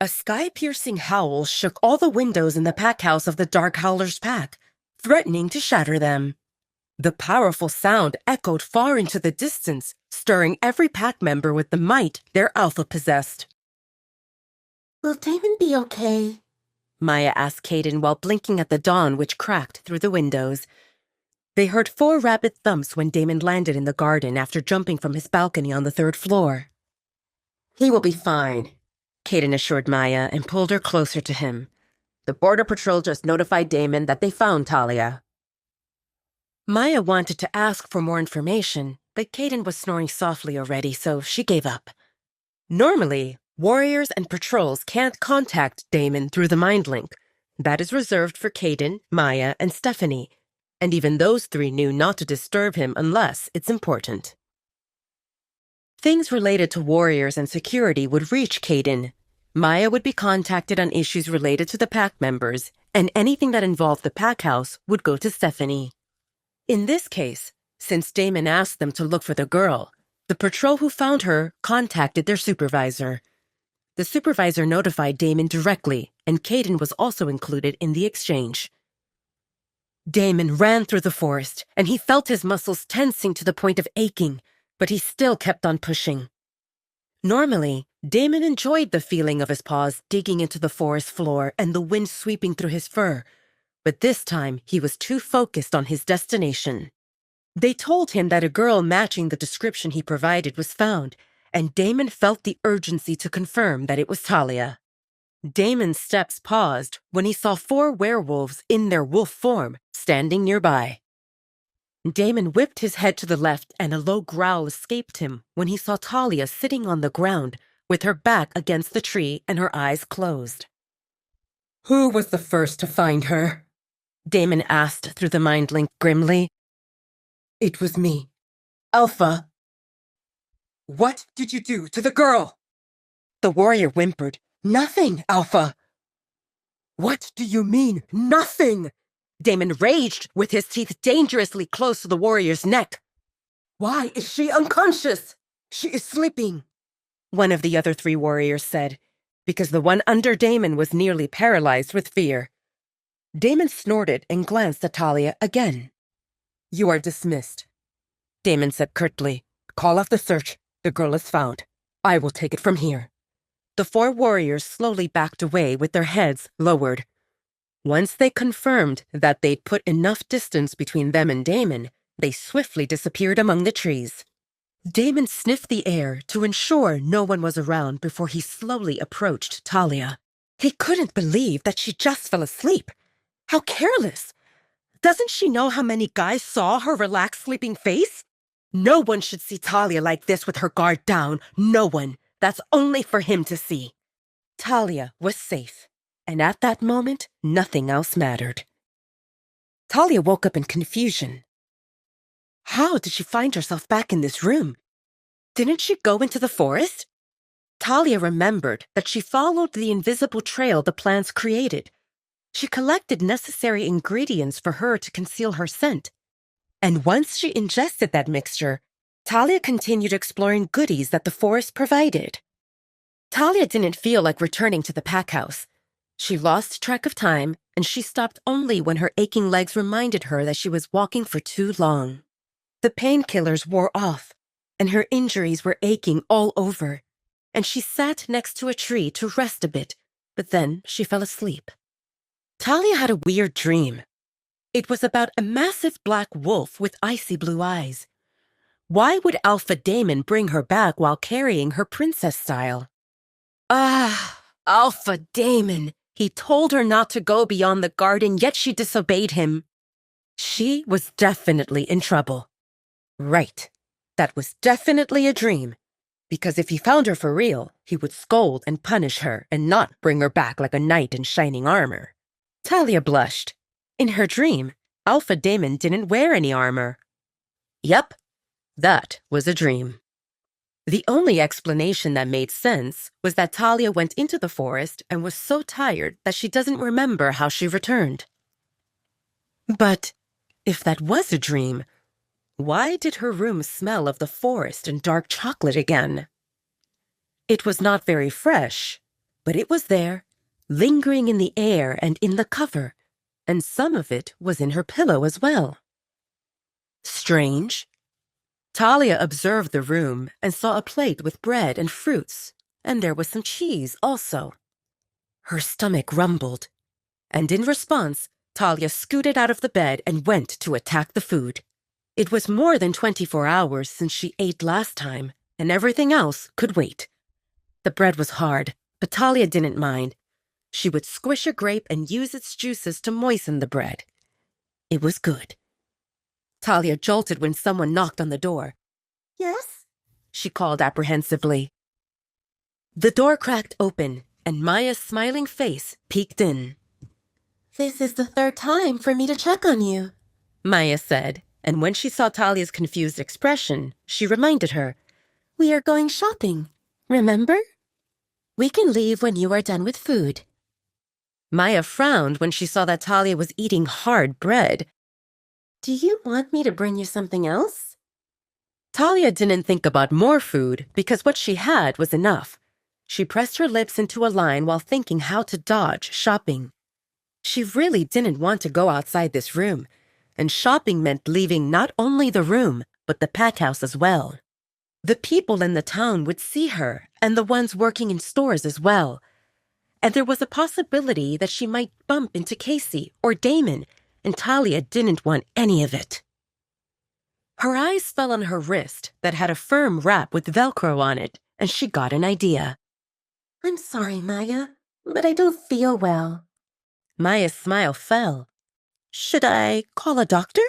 A sky-piercing howl shook all the windows in the packhouse of the Dark Howler's pack, threatening to shatter them. The powerful sound echoed far into the distance, stirring every pack member with the might their alpha possessed. "Will Damon be okay?" Maya asked Caden while blinking at the dawn which cracked through the windows. They heard 4 rapid thumps when Damon landed in the garden after jumping from his balcony on the 3rd floor. "He will be fine," Caden assured Maya and pulled her closer to him. "The Border Patrol just notified Damon that they found Talia." Maya wanted to ask for more information, but Caden was snoring softly already, so she gave up. Normally, warriors and patrols can't contact Damon through the mind link. That is reserved for Caden, Maya, and Stephanie, and even those 3 knew not to disturb him unless it's important. Things related to warriors and security would reach Caden. Maya would be contacted on issues related to the pack members, and anything that involved the pack house would go to Stephanie. In this case, since Damon asked them to look for the girl, the patrol who found her contacted their supervisor. The supervisor notified Damon directly, and Caden was also included in the exchange. Damon ran through the forest, and he felt his muscles tensing to the point of aching, but he still kept on pushing. Normally, Damon enjoyed the feeling of his paws digging into the forest floor and the wind sweeping through his fur, but this time he was too focused on his destination. They told him that a girl matching the description he provided was found, and Damon felt the urgency to confirm that it was Talia. Damon's steps paused when he saw 4 werewolves in their wolf form standing nearby. Damon whipped his head to the left and a low growl escaped him when he saw Talia sitting on the ground with her back against the tree and her eyes closed. "Who was the first to find her?" Damon asked through the mind link grimly. "It was me. Alpha." "What did you do to the girl?" The warrior whimpered. "Nothing, Alpha." "What do you mean, nothing?" Damon raged, with his teeth dangerously close to the warrior's neck. "Why is she unconscious?" "She is sleeping," one of the other 3 warriors said, because the one under Damon was nearly paralyzed with fear. Damon snorted and glanced at Talia again. "You are dismissed," Damon said curtly. "Call off the search. The girl is found. I will take it from here." The 4 warriors slowly backed away with their heads lowered. Once they confirmed that they'd put enough distance between them and Damon, they swiftly disappeared among the trees. Damon sniffed the air to ensure no one was around before he slowly approached Talia. He couldn't believe that she just fell asleep. How careless! Doesn't she know how many guys saw her relaxed sleeping face? No one should see Talia like this with her guard down. No one. That's only for him to see. Talia was safe, and at that moment, nothing else mattered. Talia woke up in confusion. How did she find herself back in this room? Didn't she go into the forest? Talia remembered that she followed the invisible trail the plants created. She collected necessary ingredients for her to conceal her scent. And once she ingested that mixture, Talia continued exploring goodies that the forest provided. Talia didn't feel like returning to the pack house. She lost track of time, and she stopped only when her aching legs reminded her that she was walking for too long. The painkillers wore off, and her injuries were aching all over, and she sat next to a tree to rest a bit, but then she fell asleep. Talia had a weird dream. It was about a massive black wolf with icy blue eyes. Why would Alpha Damon bring her back while carrying her princess style? Alpha Damon! He told her not to go beyond the garden, yet she disobeyed him. She was definitely in trouble. Right. That was definitely a dream. Because if he found her for real, he would scold and punish her and not bring her back like a knight in shining armor. Talia blushed. In her dream, Alpha Damon didn't wear any armor. Yep, that was a dream. The only explanation that made sense was that Talia went into the forest and was so tired that she doesn't remember how she returned. But if that was a dream, why did her room smell of the forest and dark chocolate again? It was not very fresh, But it was there, lingering in the air and in the cover, and some of it was in her pillow as well. Strange. Talia observed the room and saw a plate with bread and fruits, and there was some cheese also. Her stomach rumbled, and in response, Talia scooted out of the bed and went to attack the food. It was more than 24 hours since she ate last time, and everything else could wait. The bread was hard, but Talia didn't mind. She would squish a grape and use its juices to moisten the bread. It was good. Talia jolted when someone knocked on the door. Yes? She called apprehensively. The door cracked open, and Maya's smiling face peeked in. This is the third time for me to check on you, Maya said, and when she saw Talia's confused expression, she reminded her. We are going shopping, remember? We can leave when you are done with food. Maya frowned when she saw that Talia was eating hard bread. Do you want me to bring you something else? Talia didn't think about more food because what she had was enough. She pressed her lips into a line while thinking how to dodge shopping. She really didn't want to go outside this room, and shopping meant leaving not only the room, but the packhouse as well. The people in the town would see her, and the ones working in stores as well. And there was a possibility that she might bump into Casey or Damon, and Talia didn't want any of it. Her eyes fell on her wrist that had a firm wrap with Velcro on it, and she got an idea. I'm sorry, Maya, but I don't feel well. Maya's smile fell. Should I call a doctor?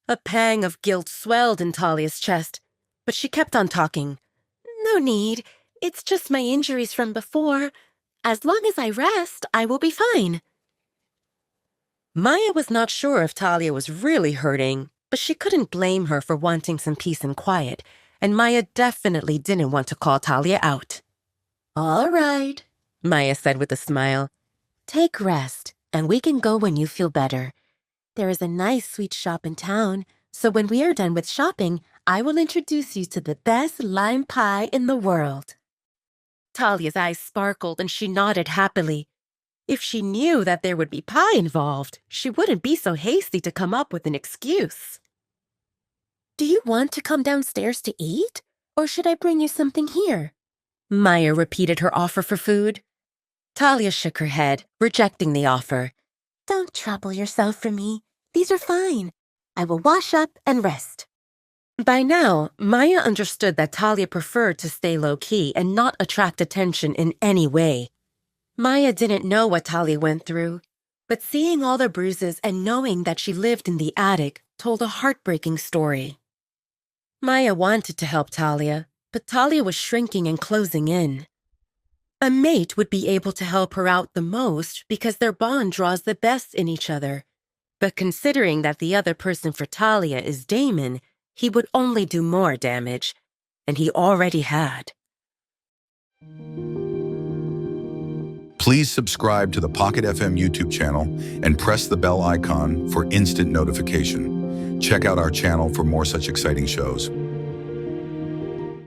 A pang of guilt swelled in Talia's chest, but she kept on talking. No need. It's just my injuries from before. As long as I rest, I will be fine. Maya was not sure if Talia was really hurting, but she couldn't blame her for wanting some peace and quiet, and Maya definitely didn't want to call Talia out. All right, Maya said with a smile. Take rest, and we can go when you feel better. There is a nice sweet shop in town, so when we are done with shopping, I will introduce you to the best lime pie in the world. Talia's eyes sparkled and she nodded happily. If she knew that there would be pie involved, she wouldn't be so hasty to come up with an excuse. Do you want to come downstairs to eat, or should I bring you something here? Maya repeated her offer for food. Talia shook her head, rejecting the offer. Don't trouble yourself for me. These are fine. I will wash up and rest. By now, Maya understood that Talia preferred to stay low-key and not attract attention in any way. Maya didn't know what Talia went through, but seeing all the bruises and knowing that she lived in the attic told a heartbreaking story. Maya wanted to help Talia, but Talia was shrinking and closing in. A mate would be able to help her out the most because their bond draws the best in each other. But considering that the other person for Talia is Damon, he would only do more damage, and he already had. Please subscribe to the Pocket FM YouTube channel and press the bell icon for instant notification. Check out our channel for more such exciting shows.